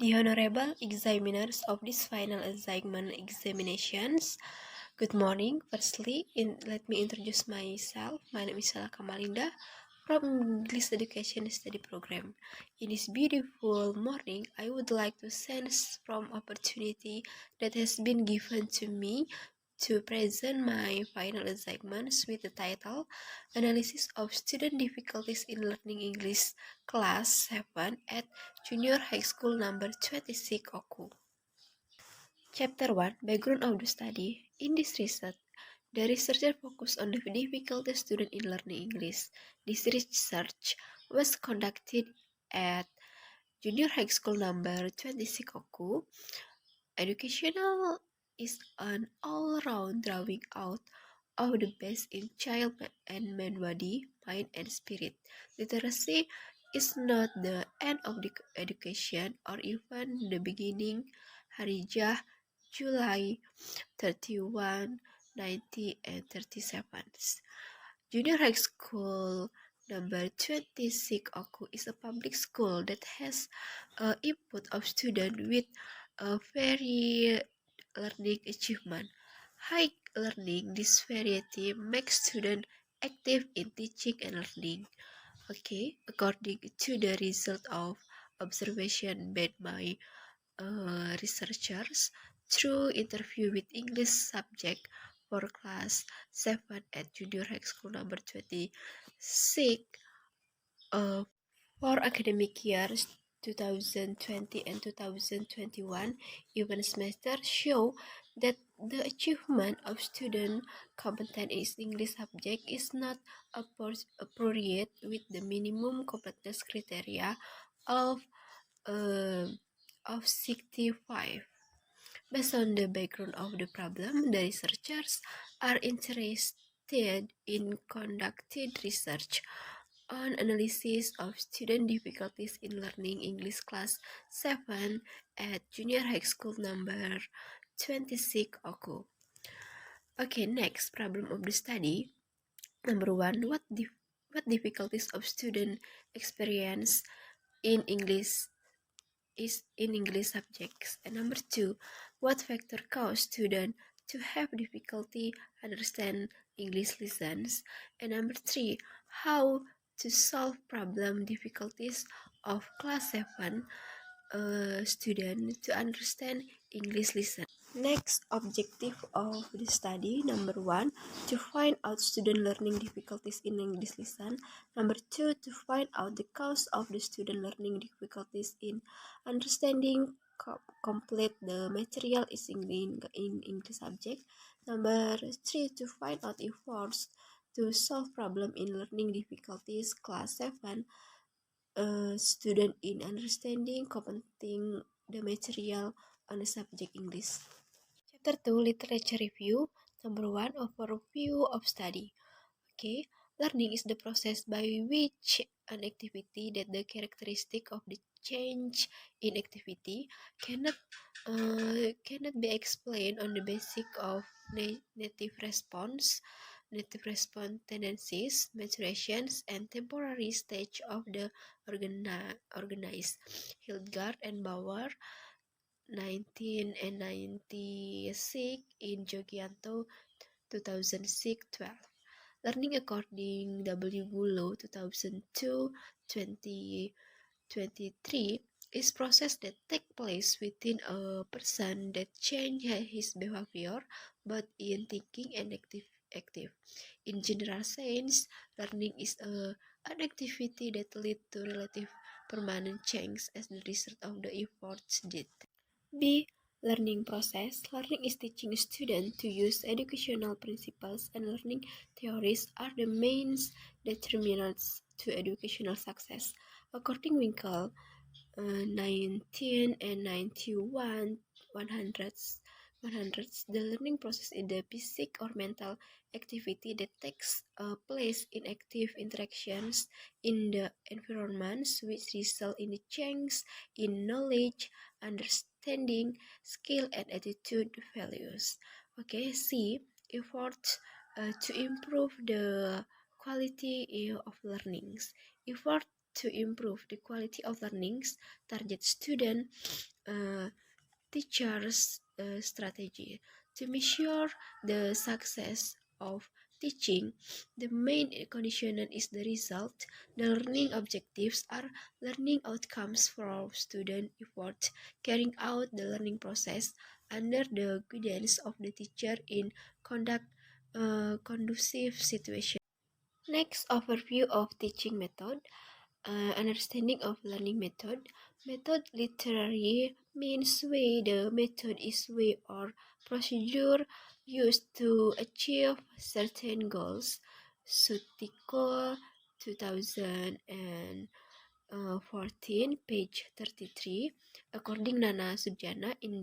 The honorable examiners of this final assignment examinations. Good morning. Firstly, let me introduce myself. My name is Sala Kamalinda from English Education Study Program. In this beautiful morning, I would like to sense from opportunity that has been given to me to present my final assignments with the title Analysis of Student Difficulties in Learning English Class 7 at Junior High School number 26 Oku. Chapter 1 Background of the study. In this research, the researcher focused on the difficulty student in learning English. This research was conducted at Junior High School number 26 Oku. Educational is an all-round drawing out of the best in child and man body, mind, and spirit. Literacy is not the end of the education or even the beginning. Harijah, July 31, 90, and 37. Junior High School number 26 Oku is a public school that has input of students with a very learning achievement. High learning, this variety makes students active in teaching and learning. Okay, according to the result of observation made by researchers through interview with English subject for class 7 at Junior High School number 26 for academic years 2020 and 2021, even semester show that the achievement of student competent in English subject is not appropriate with the minimum competence criteria of uh, 65. Based on the background of the problem, the researchers are interested in conducting research on analysis of student difficulties in learning English class 7 at Junior High School number 26 Oku. Okay, next problem of the study. Number 1, what difficulties of student experience in English subjects? And number 2, what factor cause student to have difficulty understand English lessons? And number 3, how to solve problem difficulties of class 7 student to understand English lesson. Next objective of the study, number 1, to find out student learning difficulties in English lesson. Number 2, to find out the cause of the student learning difficulties in understanding complete the material is in English subject. Number 3, to find out efforts to solve problem in learning difficulties class 7 student in understanding comprehending the material on the subject English. Chapter 2 Literature Review. Number 1 Overview of Study. Okay, learning is the process by which an activity that the characteristic of the change in activity cannot be explained on the basis of native response tendencies, maturations, and temporary stage of the organized. Hildgard and Bauer, 1996, in Jogianto, 2006-12. Learning according W. Gulo, 2002, 2023 is process that take place within a person that change his behavior both in thinking and active. In general sense, learning is an activity that lead to relative permanent change as the result of the efforts did. B. Learning process. Learning is teaching a student to use educational principles, and learning theories are the main determinants to educational success. According Winkle, 19 and 91, 100s, the learning process is the physical or mental activity that takes place in active interactions in the environments which result in a change in knowledge, understanding, skill, and attitude values. Okay, C. Efforts to improve the quality of learnings. Effort to improve the quality of learnings target student uh, teachers' strategy. To measure the success of teaching, the main conditioner is the result. The learning objectives are learning outcomes for student effort carrying out the learning process under the guidance of the teacher in conduct conducive situation. Next, overview of teaching method. Understanding of learning method. Method literally means way. The method is way or procedure used to achieve certain goals. Sutiko 2014, page 33. According Nana Sujana in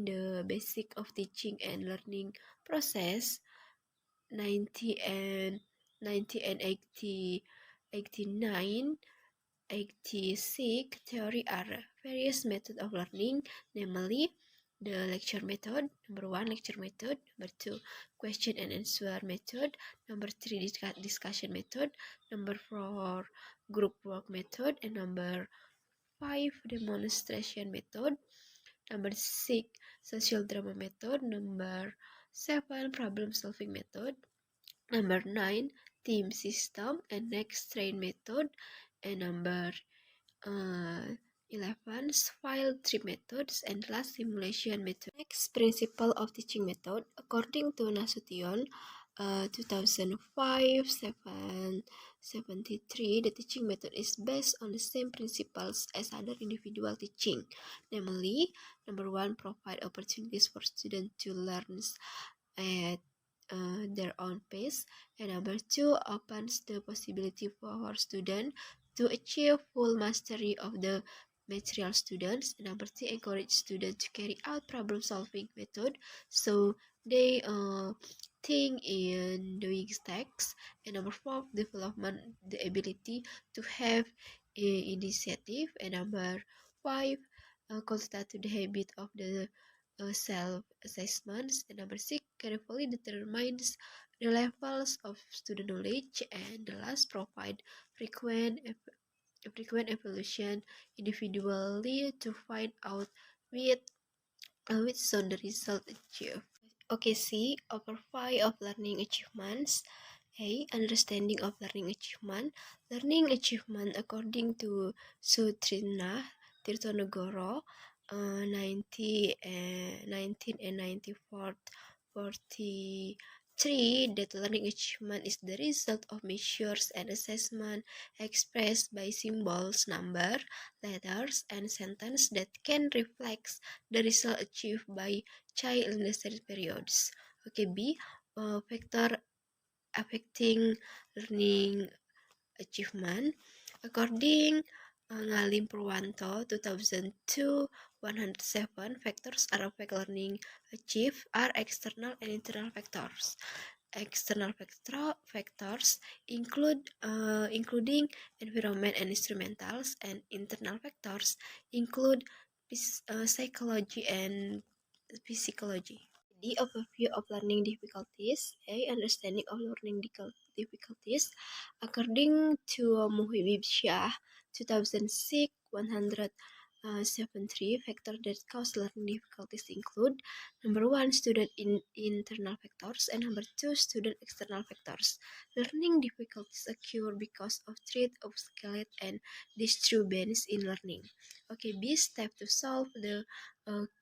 the basic of teaching and learning process, 90 and 90 and 80, 89, 86 theory are various methods of learning, namely the lecture method, number one, lecture method, number two, question and answer method, number three, discussion method, number four, group work method, and number five, demonstration method, number six, social drama method, number seven, problem solving method, number 9, team system and next train method, and number 11, file tree methods, and last simulation method. Next, principle of teaching method. According to Nasution, 2005, 73, the teaching method is based on the same principles as other individual teaching. Namely, number 1, provide opportunities for students to learn at their own pace, and number 2, opens the possibility for our students to achieve full mastery of the material students. And number 3, encourage students to carry out problem solving method so they think in doing tasks. And number 4, development the ability to have initiative. And number 5, cultivate the habit of the self-assessments. And number 6, carefully determines the levels of student knowledge. And the last, provide frequent frequent evaluation individually to find out which zone the result achieved. Okay, see, overview of learning achievements. A. Understanding of learning achievement. Learning achievement according to Sutrina Tirtonegoro, 19 and 94, 43, that learning achievement is the result of measures and assessment expressed by symbols, number, letters, and sentence that can reflect the result achieved by child in the study periods. Okay, B. Factor affecting learning achievement. According Ngalim Purwanto 2002 107, factors are affect learning achieve are external and internal factors. External factors including environment and instrumentals, and internal factors include psychology and physiology. The overview of learning difficulties. A. Understanding of learning difficulties. According to Muhibib Shah, 2006, 173, factors that cause learning difficulties include number 1, student internal factors, and number 2, student external factors. Learning difficulties occur because of threat of skeleton and disturbance in learning. Okay, B. Step to solve the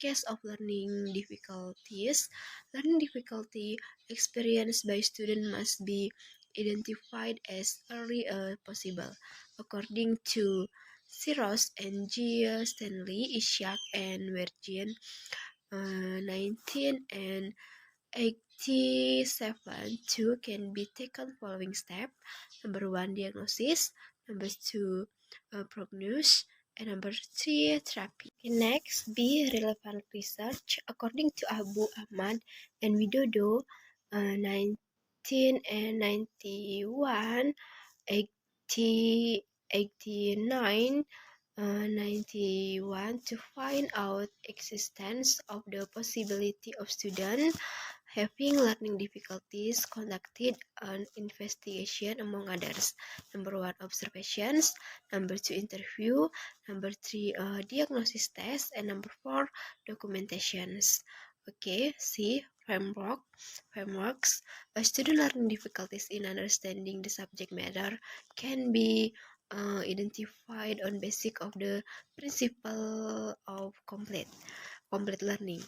case of learning difficulties. Learning difficulty experienced by students must be identified as early as possible. According to Siros and G. Stanley, Ishak and Virgin, 19 and 87, 2 can be taken following step. Number 1, diagnosis. Number 2, prognosis. And number 3, therapy. Next, B. Relevant research. According to Abu Ahmad and Widodo, 19 and 91, 80, 89, 91, to find out existence of the possibility of student having learning difficulties, conducted an investigation among others. Number one, observations. Number two, interview. Number three, diagnosis test. And number four, documentations. Okay, see frameworks. A student learning difficulties in understanding the subject matter can be identified on basic of the principle of complete learning.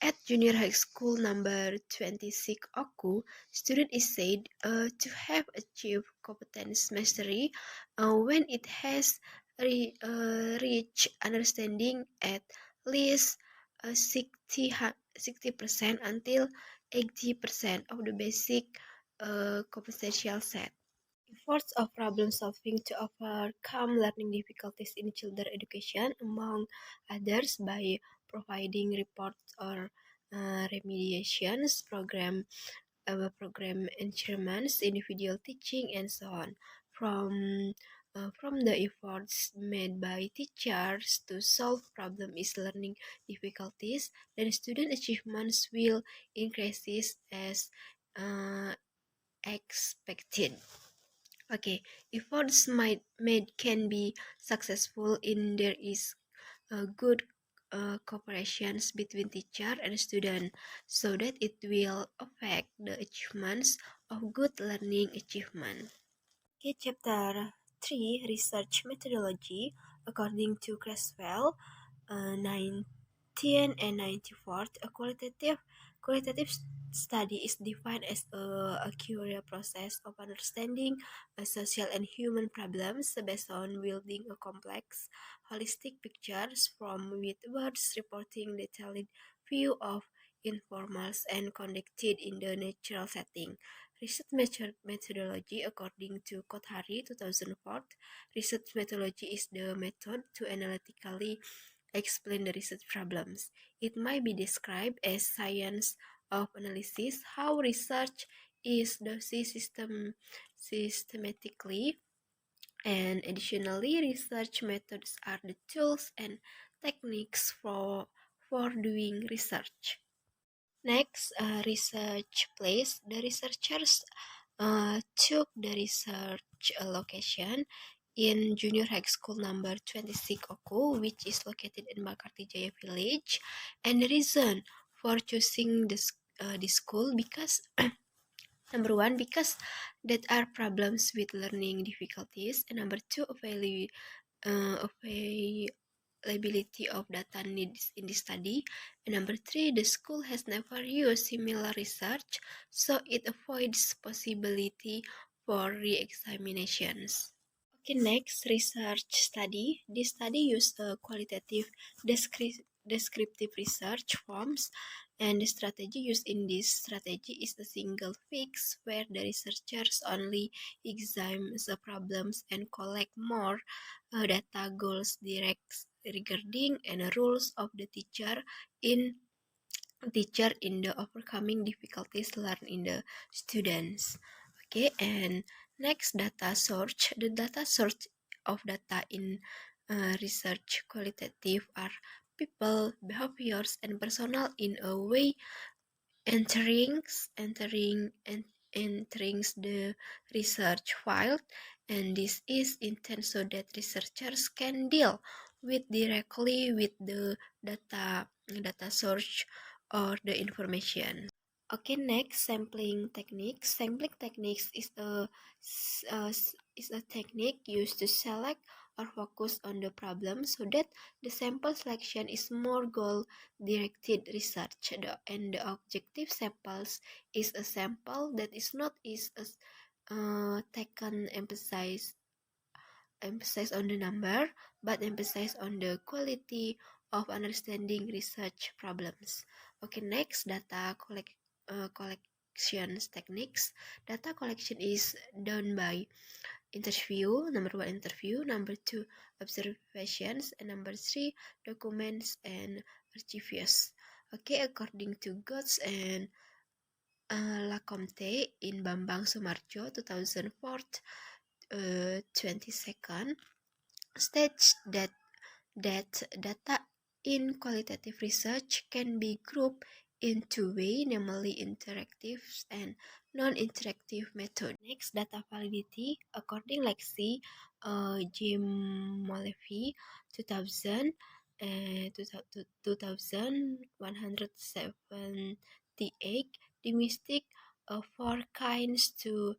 At junior high school number 26 Oku, student is said to have achieved competence mastery when it has reached understanding at least 60% until 80% of the basic competential set. Efforts of problem solving to overcome learning difficulties in children education, among others, by providing reports or remediations, program enrichments, individual teaching, and so on. From the efforts made by teachers to solve problem is learning difficulties, then student achievements will increase as uh, expected. Okay, efforts made can be successful in there is good cooperations between teacher and student, so that it will affect the achievements of good learning achievement. Okay, chapter 3, research methodology. According to Creswell, 1994, a qualitative study is defined as a curious process of understanding social and human problems based on building a complex, holistic pictures from with words reporting detailed view of informals and conducted in the natural setting. Research methodology, according to Kothari 2004, research methodology is the method to analytically explain the research problems. It might be described as science of analysis, how research is done systematically, and additionally, research methods are the tools and techniques for doing research. Next, research place. The researchers took the research location in junior high school number 26 Oku, which is located in Makarti Jaya village. And the reason for choosing this school, because number one, because there are problems with learning difficulties, and number two, availability of data needs in the study. And number three, the school has never used similar research, so it avoids possibility for re-examinations. Okay, next, research study. This study used qualitative descriptive research forms, and the strategy used in this strategy is a single fix, where the researchers only examine the problems and collect more data goals direct regarding and rules of the teacher in the overcoming difficulties learned in the students. Okay, and next, data search. The data search of data in research qualitative are people, behaviors, and personal in a way entering entering the research file, and this is intended so that researchers can deal with directly with the data source or the information. Okay, next, sampling techniques. Sampling techniques is a technique used to select or focus on the problem so that the sample selection is more goal-directed research. And the objective samples is a sample that is not taken emphasize on the number, but emphasize on the quality of understanding research problems. Okay, next, collections techniques. Data collection is done by interview, number one, interview, number two, observations, and number three, documents and archives. Okay, according to Gotts and Lacomte in Bambang Sumarjo 2004, 22nd, states that data in qualitative research can be grouped in two ways, namely interactive and non-interactive method. Next, data validity. According like C. Jim Molevi, 2000, 2178, domestic four kinds to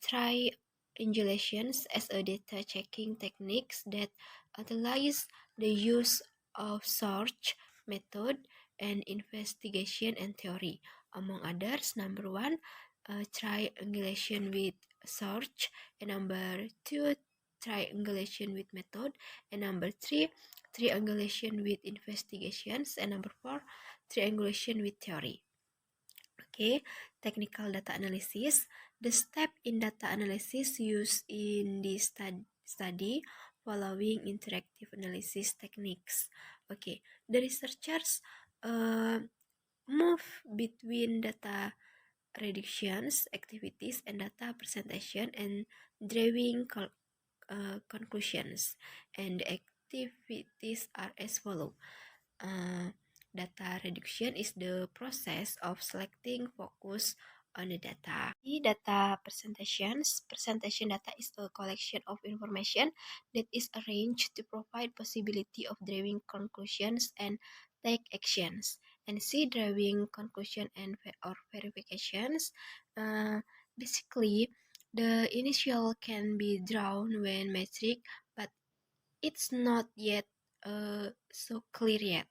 triangulations as a data checking techniques that utilize the use of search method and investigation and theory. Among others, number one, triangulation with search, and number two, triangulation with method, and number three, triangulation with investigations, and number four, triangulation with theory. Okay, technical data analysis. The step in data analysis used in this study following interactive analysis techniques. Okay, the researchers uh, move between data reductions activities and data presentation and drawing conclusions, and the activities are as follow. Uh, Data reduction is the process of selecting focus on the data. The data presentations. Presentation data is a collection of information that is arranged to provide possibility of drawing conclusions and take actions. And C, drawing conclusion and or verifications. Uh, Basically, the initial can be drawn when metric, but it's not yet so clear yet.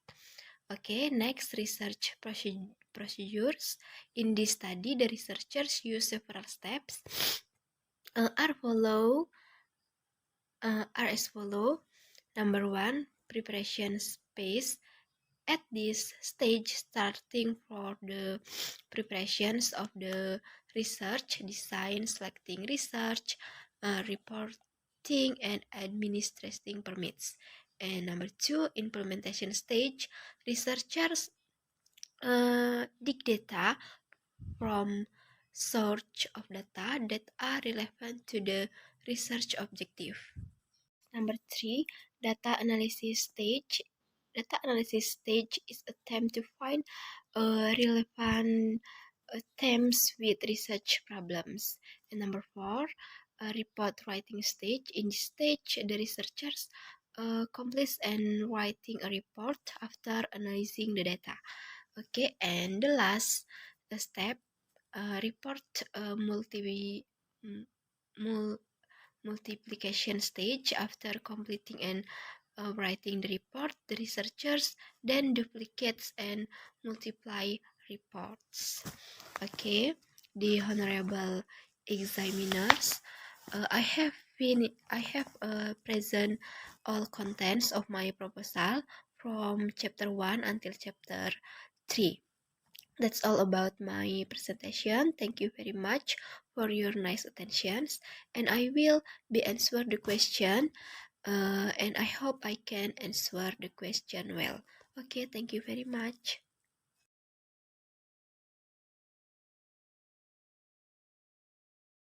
Okay, next, research procedures. In this study, the researchers use several steps are as follow. Number one, preparation space. At this stage, starting for the preparations of the research, design, selecting research, reporting, and administering permits. And number two, implementation stage. Researchers dig data from source of data that are relevant to the research objective. Number three, data analysis stage. Data analysis stage is attempt to find relevant themes with research problems. And number four, report writing stage. In this stage, the researchers completes and writing a report after analyzing the data. Okay, and the last step, report multiplication stage. After completing and writing the report, the researchers then duplicates and multiply reports. Okay, the honorable examiners, I have present all contents of my proposal from chapter 1 until chapter 3. That's all about my presentation. Thank you very much for your nice attentions, and I will be answer the question, and I hope I can answer the question well. Okay, thank you very much.